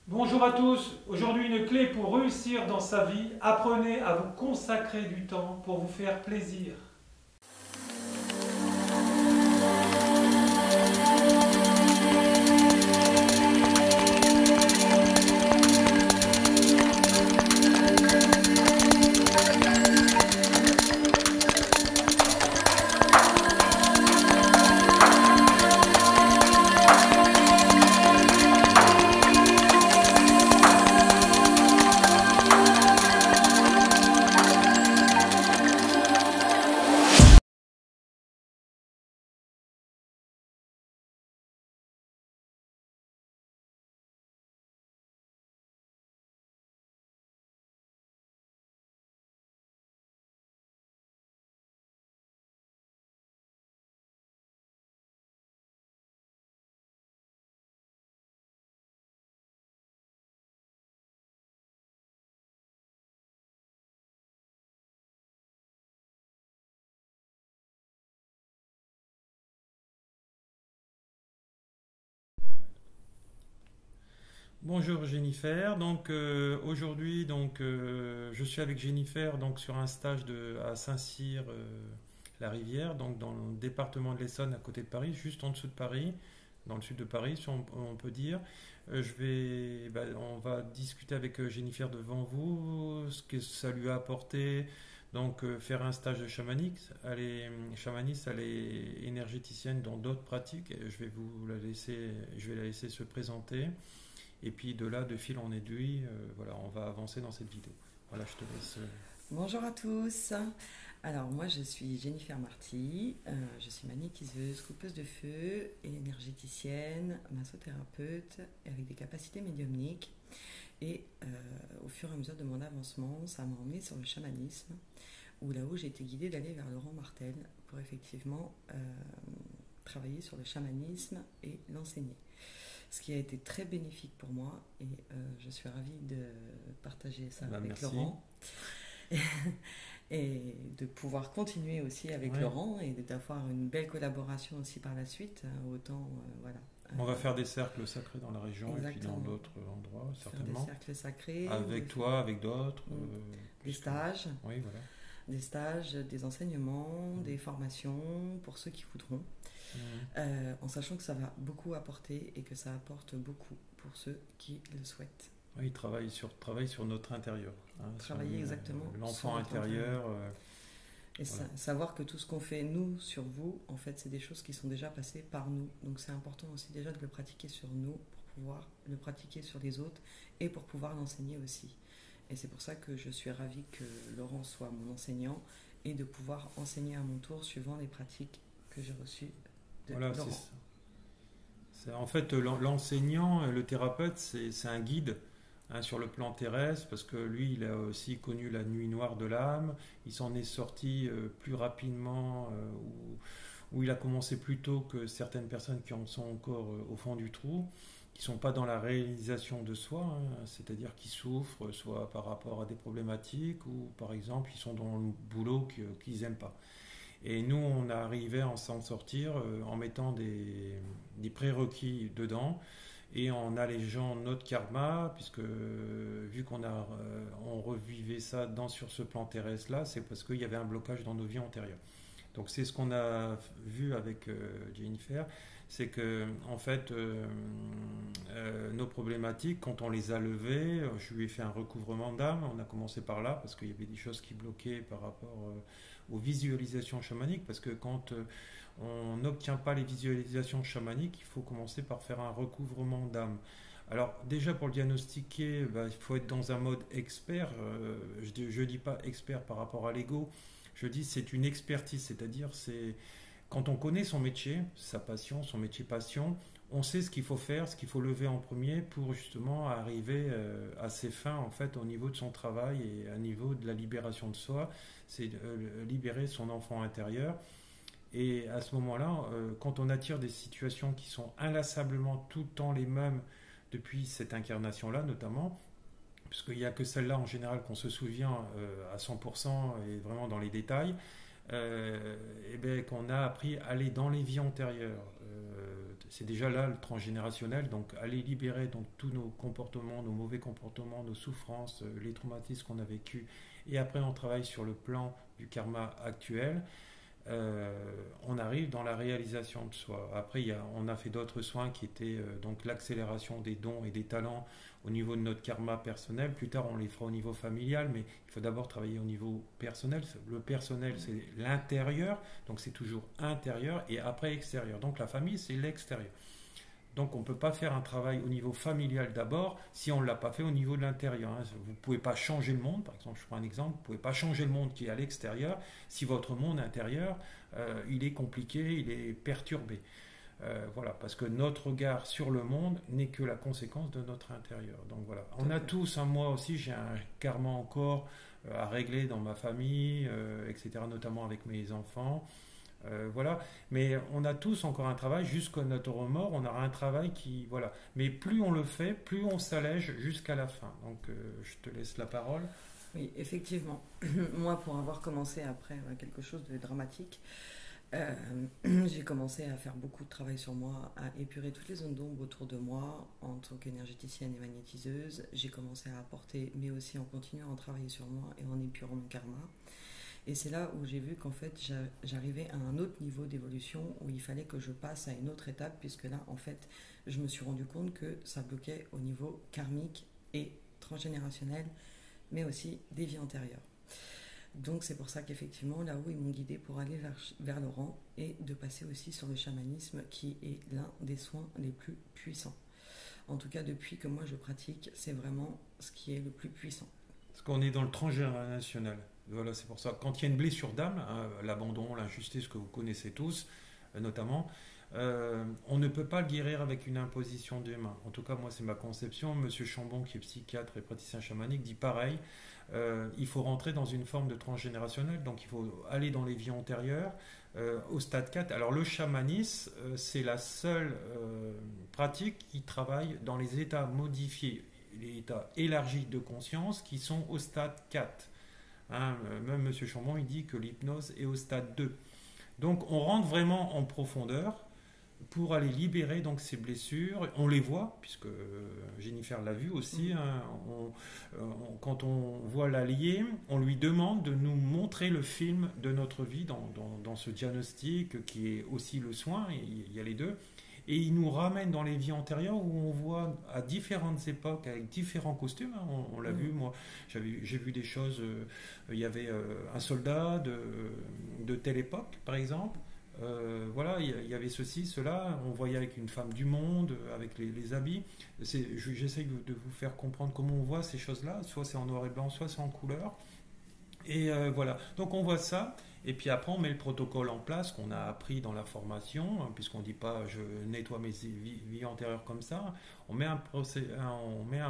Bonjour à tous, aujourd'hui une clé pour réussir dans sa vie, apprenez à vous consacrer du temps pour vous faire plaisir. Bonjour Jennifer, aujourd'hui je suis avec Jennifer sur un stage à Saint-Cyr la Rivière, donc dans le département de l'Essonne à côté de Paris, juste en dessous de Paris, dans le sud de Paris si on peut dire. On va discuter avec Jennifer devant vous, ce que ça lui a apporté, faire un stage de chamanisme. Chamaniste, elle est énergéticienne dans d'autres pratiques. Je vais la laisser se présenter. Et puis de là, de fil en aiguille, voilà, on va avancer dans cette vidéo. Voilà, je te laisse. Bonjour à tous. Alors moi je suis Jennifer Marty, je suis magnétiseuse, coupeuse de feu, énergéticienne, massothérapeute avec des capacités médiumniques. Et au fur et à mesure de mon avancement, ça m'a emmenée sur le chamanisme, où là-haut j'ai été guidée d'aller vers Laurent Martel pour effectivement travailler sur le chamanisme et l'enseigner. Ce qui a été très bénéfique pour moi et je suis ravie de partager ça avec merci. Laurent et de pouvoir continuer aussi avec Laurent et d'avoir une belle collaboration aussi par la suite. Autant, voilà. On va faire des cercles sacrés dans la région. Exactement. Et puis dans d'autres endroits, certainement. Faire des cercles sacrés. Avec toi, avec d'autres. Des stages. Oui, voilà. Des stages, des enseignements, des formations pour ceux qui voudront. En sachant que ça va beaucoup apporter et que ça apporte beaucoup pour ceux qui le souhaitent. Oui, travaille sur notre intérieur. Travailler exactement. L'enfant intérieur. Et voilà. Savoir que tout ce qu'on fait, nous, sur vous, en fait, c'est des choses qui sont déjà passées par nous. Donc c'est important aussi déjà de le pratiquer sur nous pour pouvoir le pratiquer sur les autres et pour pouvoir l'enseigner aussi. Et c'est pour ça que je suis ravie que Laurent soit mon enseignant et de pouvoir enseigner à mon tour suivant les pratiques que j'ai reçues de Laurent. En fait, l'enseignant, le thérapeute, c'est un guide sur le plan terrestre, parce que lui, il a aussi connu la nuit noire de l'âme, il s'en est sorti plus rapidement, où il a commencé plus tôt que certaines personnes qui en sont encore au fond du trou, qui ne sont pas dans la réalisation de soi, c'est-à-dire qui souffrent, soit par rapport à des problématiques, ou par exemple, ils sont dans le boulot qu'ils n'aiment pas. Et nous, on arrivait à s'en sortir en mettant des prérequis dedans et en allégeant notre karma, puisque vu on revivait ça sur ce plan terrestre-là, c'est parce qu'il y avait un blocage dans nos vies antérieures. Donc c'est ce qu'on a vu avec Jennifer, c'est que en fait nos problématiques, quand on les a levées, je lui ai fait un recouvrement d'âme. On a commencé par là parce qu'il y avait des choses qui bloquaient par rapport aux visualisations chamaniques, parce que quand on n'obtient pas les visualisations chamaniques, il faut commencer par faire un recouvrement d'âme. Déjà pour le diagnostiquer, il faut être dans un mode expert. Je dis pas expert par rapport à l'ego, je dis c'est une expertise, c'est-à-dire c'est quand on connaît son métier, sa passion, son métier passion, on sait ce qu'il faut faire, ce qu'il faut lever en premier pour justement arriver à ses fins en fait au niveau de son travail et au niveau de la libération de soi, c'est libérer son enfant intérieur. Et à ce moment-là, quand on attire des situations qui sont inlassablement tout le temps les mêmes depuis cette incarnation-là notamment, puisqu'il n'y a que celle-là en général qu'on se souvient à 100% et vraiment dans les détails, et ben, qu'on a appris à aller dans les vies antérieures. C'est déjà là le transgénérationnel, donc aller libérer donc, tous nos comportements, nos mauvais comportements, nos souffrances, les traumatismes qu'on a vécus, et après on travaille sur le plan du karma actuel. On arrive dans la réalisation de soi. Après, on a fait d'autres soins qui étaient donc l'accélération des dons et des talents au niveau de notre karma personnel. Plus tard, on les fera au niveau familial, mais il faut d'abord travailler au niveau personnel. Le personnel, c'est l'intérieur, donc c'est toujours intérieur, et après extérieur. Donc la famille, c'est l'extérieur. Donc on ne peut pas faire un travail au niveau familial d'abord si on ne l'a pas fait au niveau de l'intérieur. Vous ne pouvez pas changer le monde, par exemple, je prends un exemple, vous ne pouvez pas changer le monde qui est à l'extérieur si votre monde intérieur, il est compliqué, il est perturbé. Voilà, parce que notre regard sur le monde n'est que la conséquence de notre intérieur. Donc voilà, on a tous, moi aussi j'ai un karma encore à régler dans ma famille, etc., notamment avec mes enfants. Voilà, mais on a tous encore un travail jusqu'à notre remords, on aura un travail qui, voilà, mais plus on le fait, plus on s'allège jusqu'à la fin. Donc je te laisse la parole. Oui, effectivement. Moi, pour avoir commencé après quelque chose de dramatique, j'ai commencé à faire beaucoup de travail sur moi, à épurer toutes les zones d'ombre autour de moi en tant qu'énergéticienne et magnétiseuse. J'ai commencé à apporter, mais aussi en continuant à travailler sur moi et en épurant mon karma. Et c'est là où j'ai vu qu'en fait, j'arrivais à un autre niveau d'évolution où il fallait que je passe à une autre étape, puisque là, en fait, je me suis rendu compte que ça bloquait au niveau karmique et transgénérationnel, mais aussi des vies antérieures. Donc c'est pour ça qu'effectivement, là où ils m'ont guidé pour aller vers l'Orient et de passer aussi sur le chamanisme, qui est l'un des soins les plus puissants. En tout cas, depuis que moi je pratique, c'est vraiment ce qui est le plus puissant. Parce qu'on est dans le transgénérationnel. Voilà, c'est pour ça. Quand il y a une blessure d'âme, l'abandon, l'injustice que vous connaissez tous, notamment, on ne peut pas le guérir avec une imposition des mains. En tout cas, moi, c'est ma conception. Monsieur Chambon, qui est psychiatre et praticien chamanique, dit pareil. Il faut rentrer dans une forme de transgénérationnel, donc il faut aller dans les vies antérieures, au stade 4. Alors, le chamanisme, c'est la seule pratique qui travaille dans les états modifiés, les états élargis de conscience qui sont au stade 4. Même M. Chambon, il dit que l'hypnose est au stade 2. Donc on rentre vraiment en profondeur pour aller libérer donc ces blessures. On les voit, puisque Jennifer l'a vu aussi. Quand on voit l'allié, on lui demande de nous montrer le film de notre vie dans ce diagnostic qui est aussi le soin, il y a les deux. Et il nous ramène dans les vies antérieures où on voit à différentes époques, avec différents costumes. On l'a vu, moi, j'ai vu des choses. Il y avait un soldat de telle époque, par exemple. Voilà, il y avait ceci, cela. On voyait avec une femme du monde, avec les habits. J'essaye de vous faire comprendre comment on voit ces choses-là. Soit c'est en noir et blanc, soit c'est en couleur. Et voilà, donc on voit ça, et puis après on met le protocole en place qu'on a appris dans la formation, puisqu'on ne dit pas je nettoie mes vies antérieures comme ça, on met un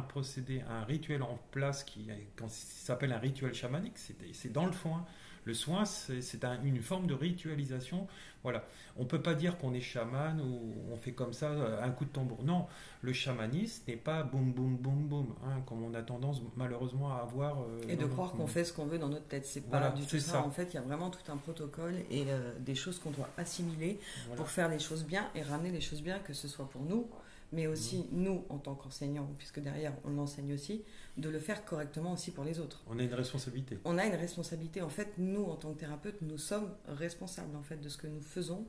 procédé, un rituel en place qui s'appelle un rituel chamanique, c'est dans le soin. Le soin, c'est une forme de ritualisation. Voilà. On ne peut pas dire qu'on est chaman ou on fait comme ça un coup de tambour. Non, le chamanisme n'est pas boum, boum, boum, boum, comme on a tendance malheureusement à avoir. Et de croire qu'on fait ce qu'on veut dans notre tête. C'est pas du tout ça. En fait, il y a vraiment tout un protocole et des choses qu'on doit assimiler pour faire les choses bien et ramener les choses bien, que ce soit pour nous, mais aussi nous en tant qu'enseignants, puisque derrière on l'enseigne aussi, de le faire correctement aussi pour les autres. On a une responsabilité. On a une responsabilité. En fait, nous en tant que thérapeutes, nous sommes responsables en fait de ce que nous faisons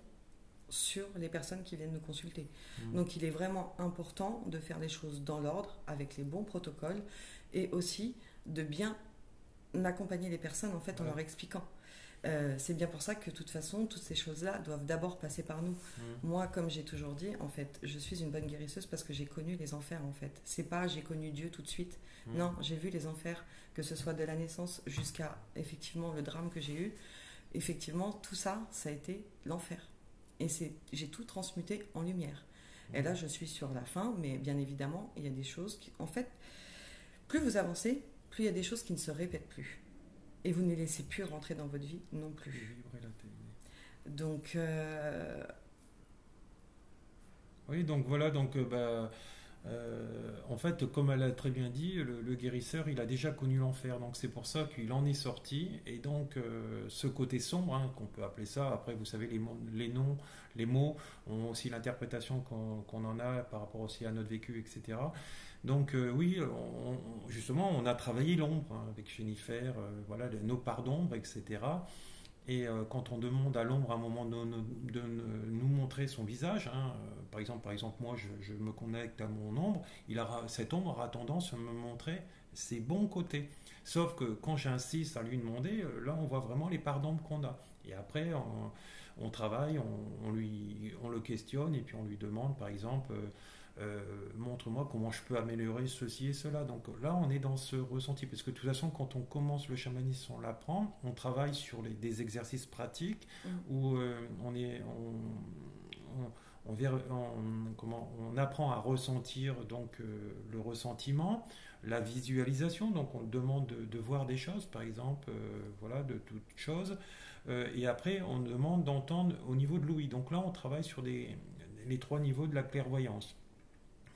sur les personnes qui viennent nous consulter. Donc il est vraiment important de faire les choses dans l'ordre, avec les bons protocoles, et aussi de bien accompagner les personnes en fait en leur expliquant. C'est bien pour ça que de toute façon toutes ces choses-là doivent d'abord passer par nous. Moi, comme j'ai toujours dit, en fait, je suis une bonne guérisseuse parce que j'ai connu les enfers en fait. C'est pas j'ai connu Dieu tout de suite. Non, j'ai vu les enfers, que ce soit de la naissance jusqu'à effectivement le drame que j'ai eu. Effectivement, tout ça, ça a été l'enfer. Et j'ai tout transmuté en lumière. Et là, je suis sur la fin, mais bien évidemment, il y a des choses qui, en fait, plus vous avancez, plus il y a des choses qui ne se répètent plus. Et vous ne les laissez plus rentrer dans votre vie non plus. Donc... Oui, donc voilà, donc En fait, comme elle a très bien dit, le guérisseur, il a déjà connu l'enfer, donc c'est pour ça qu'il en est sorti. Et donc, ce côté sombre, hein, qu'on peut appeler ça, après, vous savez, les noms, les mots ont aussi l'interprétation qu'on en a par rapport aussi à notre vécu, etc. Donc, oui, justement, on a travaillé l'ombre, hein, avec Jennifer, voilà, nos parts d'ombre, etc. Et quand on demande à l'ombre à un moment de nous montrer son visage, hein, par exemple, moi je me connecte à mon ombre, cette ombre aura tendance à me montrer ses bons côtés. Sauf que quand j'insiste à lui demander, là on voit vraiment les parts d'ombre qu'on a. Et après on travaille, on le questionne et puis on lui demande par exemple, montre-moi comment je peux améliorer ceci et cela. Donc là, on est dans ce ressenti, parce que de toute façon, quand on commence le chamanisme, on l'apprend, on travaille sur des exercices pratiques où on apprend à ressentir donc le ressentiment, la visualisation. Donc on demande de voir des choses, par exemple, voilà, de toutes choses. Et après, on demande d'entendre au niveau de l'ouïe. Donc là, on travaille sur les 3 niveaux de la clairvoyance.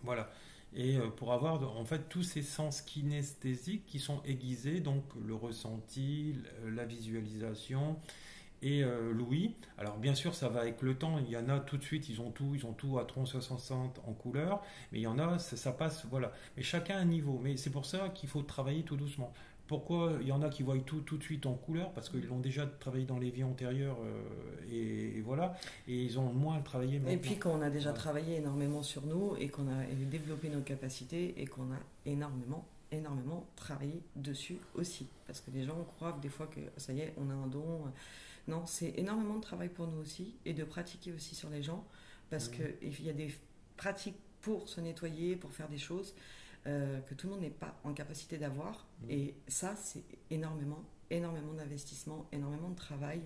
Voilà. Et pour avoir en fait tous ces sens kinesthésiques qui sont aiguisés, donc le ressenti, la visualisation et l'ouïe. Alors bien sûr ça va avec le temps, il y en a tout de suite, ils ont tout à 360 en couleur, mais il y en a, ça passe, voilà. Mais chacun a un niveau, mais c'est pour ça qu'il faut travailler tout doucement. Pourquoi il y en a qui voient tout de suite en couleur? Parce qu'ils l'ont déjà travaillé dans les vies antérieures et voilà, et ils ont moins travaillé maintenant. Et puis quand on a déjà travaillé énormément sur nous et qu'on a développé nos capacités et qu'on a énormément travaillé dessus aussi. Parce que les gens croient des fois que ça y est, on a un don. Non, c'est énormément de travail pour nous aussi et de pratiquer aussi sur les gens, parce qu'il y a des pratiques pour se nettoyer, pour faire des choses que tout le monde n'est pas en capacité d'avoir. Et ça, c'est énormément d'investissement, énormément de travail.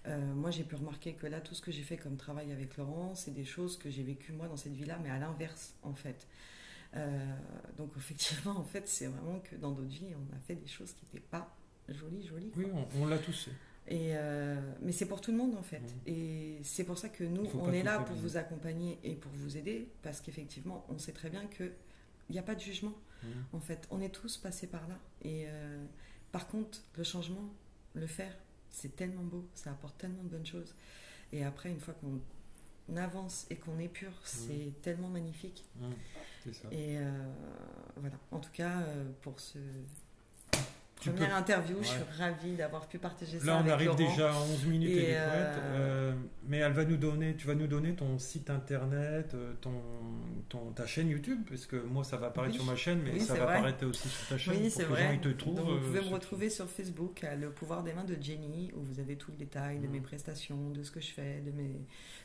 Moi, j'ai pu remarquer que là, tout ce que j'ai fait comme travail avec Laurent, c'est des choses que j'ai vécues moi dans cette vie-là, mais à l'inverse, en fait. Donc, effectivement, en fait, c'est vraiment que dans d'autres vies, on a fait des choses qui n'étaient pas jolies. Oui, on l'a tous fait. Mais c'est pour tout le monde, en fait. Et c'est pour ça que nous, on est là pour vous accompagner et pour vous aider, parce qu'effectivement, on sait très bien que il n'y a pas de jugement, en fait. On est tous passés par là. Et par contre, le changement, le faire, c'est tellement beau, ça apporte tellement de bonnes choses. Et après, une fois qu'on avance et qu'on épure, c'est tellement magnifique. C'est ça. Et voilà. En tout cas, pour ce première interview, je suis ravie d'avoir pu partager ça avec Laurent. Là, on arrive déjà à 11 minutes et mais tu vas nous donner ton site internet, ta chaîne YouTube, parce que moi, ça va apparaître sur ma chaîne, mais ça va apparaître aussi sur ta chaîne. Oui, c'est vrai. Les gens, ils te trouvent. Donc, vous pouvez me retrouver sur Facebook, Le Pouvoir des Mains de Jenny, où vous avez tout le détail de mes prestations, de ce que je fais,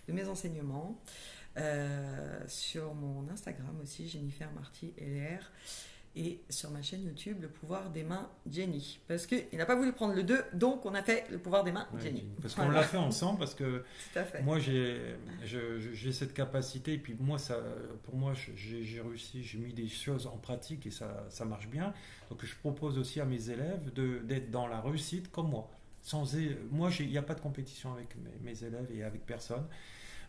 de mes enseignements. Sur mon Instagram aussi, Jennifer Marty LR. Et sur ma chaîne YouTube, Le Pouvoir des Mains Jenny. Parce qu'il n'a pas voulu prendre le 2, donc on a fait Le Pouvoir des Mains Jenny. Parce qu'on l'a fait ensemble, parce que moi j'ai cette capacité, et puis moi, pour moi j'ai réussi, j'ai mis des choses en pratique et ça marche bien. Donc je propose aussi à mes élèves d'être dans la réussite comme moi. Moi, il n'y a pas de compétition avec mes élèves et avec personne.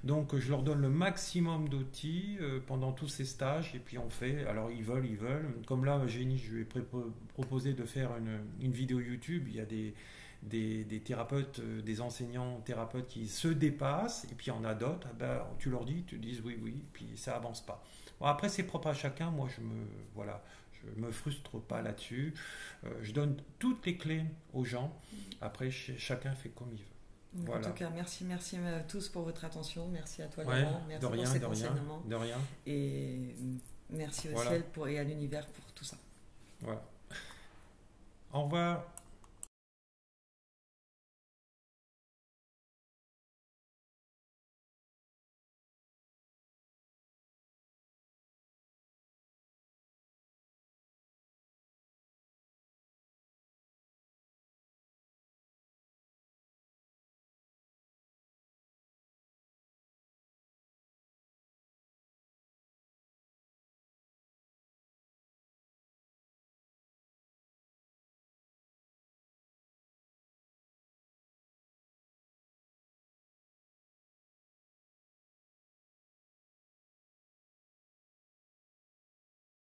Donc je leur donne le maximum d'outils pendant tous ces stages, et puis on fait, alors ils veulent. Comme là, Jenny, je lui ai proposé de faire une vidéo YouTube. Il y a des thérapeutes, des enseignants thérapeutes qui se dépassent, et puis il y en a d'autres, tu leur dis, tu dis oui, puis ça avance pas. Bon, après, c'est propre à chacun. Moi, je me frustre pas là-dessus. Je donne toutes les clés aux gens. Après, chacun fait comme il veut. Voilà. En tout cas, merci à tous pour votre attention. Merci à toi, Laurent. Merci pour cet enseignement. De rien. Et merci au ciel et à l'univers pour tout ça. Voilà. Au revoir.